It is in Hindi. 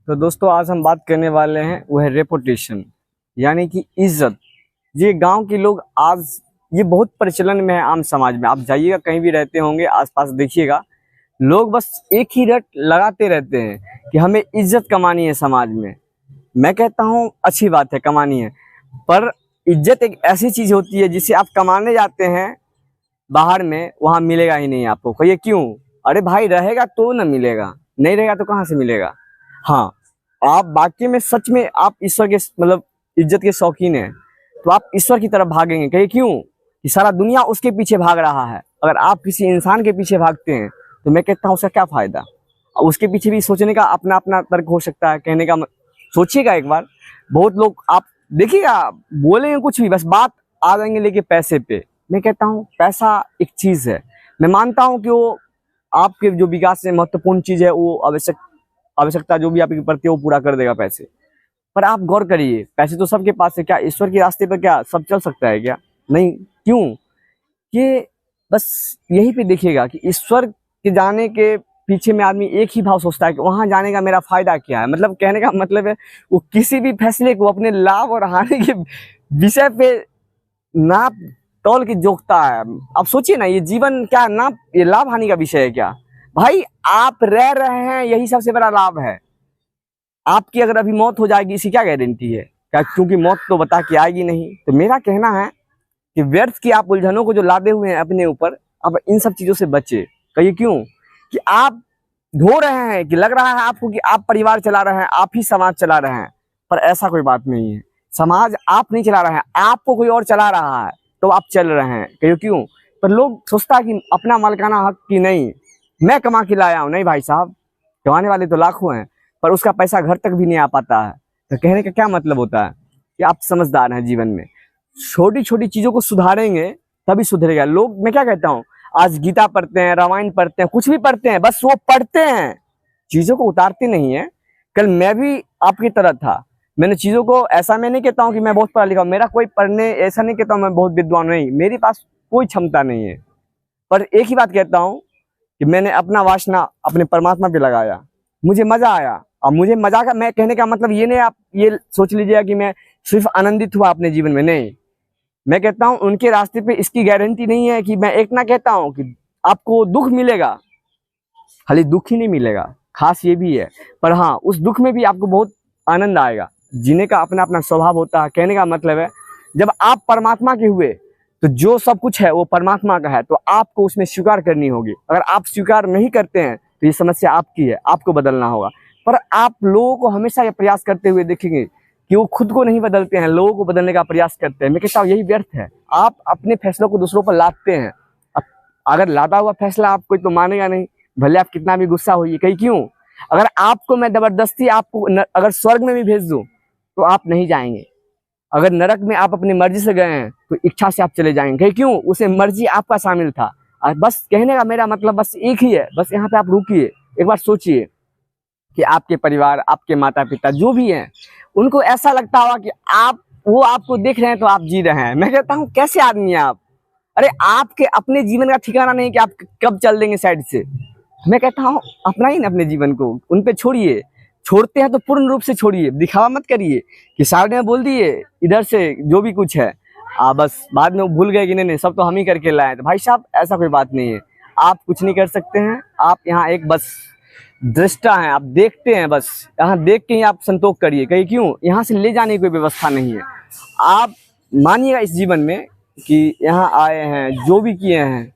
तो दोस्तों आज हम बात करने वाले हैं वो है रेपुटेशन, यानी कि इज्जत। ये गांव के लोग आज ये बहुत प्रचलन में है आम समाज में। आप जाइएगा, कहीं भी रहते होंगे आसपास देखिएगा, लोग बस एक ही रट लगाते रहते हैं कि हमें इज्जत कमानी है समाज में। मैं कहता हूँ अच्छी बात है, कमानी है, पर इज्जत एक ऐसी चीज होती है जिसे आप कमाने जाते हैं बाहर में, वहां मिलेगा ही नहीं आपको। कहिए क्यों? अरे भाई रहेगा तो ना मिलेगा, नहीं रहेगा तो कहाँ से मिलेगा। हाँ, आप बाकी में सच में आप ईश्वर के मतलब इज्जत के शौकीन हैं तो आप ईश्वर की तरफ भागेंगे। कहिए क्यों? कि सारा दुनिया उसके पीछे भाग रहा है। अगर आप किसी इंसान के पीछे भागते हैं तो मैं कहता हूँ उसका क्या फायदा। उसके पीछे भी सोचने का अपना अपना तर्क हो सकता है, कहने का सोचिएगा एक बार। बहुत लोग आप देखिएगा बोलेंगे कुछ भी, बस बात आ जाएंगे लेके पैसे पे। मैं कहता हूँ पैसा एक चीज है, मैं मानता हूँ कि वो आपके जो विकास से महत्वपूर्ण चीज है, वो आवश्यकता जो भी आपकी पड़ती है वो पूरा कर देगा पैसे। पर आप गौर करिए, पैसे तो सबके पास है, क्या ईश्वर के रास्ते पर क्या सब चल सकता है क्या? नहीं। क्यों? ये बस यही पे देखिएगा कि ईश्वर के जाने के पीछे में आदमी एक ही भाव सोचता है कि वहां जाने का मेरा फायदा क्या है। मतलब कहने का मतलब है वो किसी भी फैसले को अपने लाभ और हानि के विषय पे नाप तौल के जोखता है। आप सोचिए ना, ये जीवन क्या नाप, ये लाभ हानि का विषय है क्या? भाई आप रह रहे हैं, यही सबसे बड़ा लाभ है। आपकी अगर अभी मौत हो जाएगी, इसकी क्या गारंटी है? क्या? क्योंकि मौत तो बता के आएगी नहीं। तो मेरा कहना है कि व्यर्थ की आप उलझनों को जो लादे हुए हैं अपने ऊपर, अब इन सब चीजों से बचे। कहिए क्यों? कि आप ढो रहे हैं कि लग रहा है आपको कि आप परिवार चला रहे हैं, आप ही समाज चला रहे हैं, पर ऐसा कोई बात नहीं है। समाज आप नहीं चला रहे हैं, आपको कोई और चला रहा है तो आप चल रहे हैं। कहिए क्यों? पर लोग सोचता है कि अपना मालिकाना हक की नहीं, मैं कमा के लाया हूं। नहीं भाई साहब, कमाने वाले तो लाखों हैं, पर उसका पैसा घर तक भी नहीं आ पाता है। तो कहने का क्या मतलब होता है कि आप समझदार हैं जीवन में। छोटी छोटी चीजों को सुधारेंगे तभी सुधरेगा। लोग, मैं क्या कहता हूँ, आज गीता पढ़ते हैं, रामायण पढ़ते हैं, कुछ भी पढ़ते हैं, बस वो पढ़ते हैं, चीजों को उतारते नहीं है। कल मैं भी आपकी तरह था, मैंने चीजों को, ऐसा मैं नहीं कहता हूँ कि मैं बहुत पढ़ा लिखा हूँ, मेरा कोई पढ़ने, ऐसा नहीं कहता हूँ मैं बहुत विद्वान नहीं, मेरे पास कोई क्षमता नहीं है। पर एक ही बात कहता हूँ कि मैंने अपना वासना अपने परमात्मा पे लगाया, मुझे मजा आया। और मुझे मजा का, मैं कहने का मतलब ये नहीं आप ये सोच लीजिएगा कि मैं सिर्फ आनंदित हुआ अपने जीवन में, नहीं। मैं कहता हूँ उनके रास्ते पे इसकी गारंटी नहीं है कि मैं एक ना कहता हूँ कि आपको दुख मिलेगा, खाली दुख ही नहीं मिलेगा, खास ये भी है। पर हाँ, उस दुख में भी आपको बहुत आनंद आएगा। जीने का अपना अपना स्वभाव होता है। कहने का मतलब है जब आप परमात्मा के हुए तो जो सब कुछ है वो परमात्मा का है, तो आपको उसमें स्वीकार करनी होगी। अगर आप स्वीकार नहीं करते हैं तो ये समस्या आपकी है, आपको बदलना होगा। पर आप लोगों को हमेशा ये प्रयास करते हुए देखेंगे कि वो खुद को नहीं बदलते हैं, लोगों को बदलने का प्रयास करते हैं। मैं कहता हूँ यही व्यर्थ है। आप अपने फैसलों को दूसरों पर लादते हैं। अगर लादा हुआ फैसला आप कोई तो मानेगा नहीं, भले आप कितना भी गुस्सा होइए। कहीं क्यों? अगर आपको मैं जबरदस्ती आपको अगर स्वर्ग में भी भेज दूं तो आप नहीं जाएंगे। अगर नरक में आप अपनी मर्जी से गए हैं तो इच्छा से आप चले जाएंगे। कहीं क्यों? उसे मर्जी आपका शामिल था। और बस कहने का मेरा मतलब बस एक ही है, बस यहाँ पे आप रुकिए, एक बार सोचिए कि आपके परिवार, आपके माता पिता जो भी हैं, उनको ऐसा लगता होगा कि वो आपको देख रहे हैं तो आप जी रहे हैं। मैं कहता हूँ कैसे आदमी हैं आप? अरे आपके अपने जीवन का ठिकाना नहीं कि आप कब चल देंगे साइड से। मैं कहता हूँ अपना ही ना अपने जीवन को, उन पे छोड़िए। छोड़ते हैं तो पूर्ण रूप से छोड़िए, दिखावा मत करिए कि सामने में बोल दिए इधर से जो भी कुछ है, बस बाद में वो भूल गए कि नहीं सब तो हम ही करके लाए। तो भाई साहब ऐसा कोई बात नहीं है, आप कुछ नहीं कर सकते हैं। आप यहाँ एक बस दृष्टा हैं, आप देखते हैं, बस यहाँ देख के ही आप संतोष करिए। कहीं क्यों? यहाँ से ले जाने की कोई व्यवस्था नहीं है। आप मानिएगा इस जीवन में कि यहाँ आए हैं, जो भी किए हैं,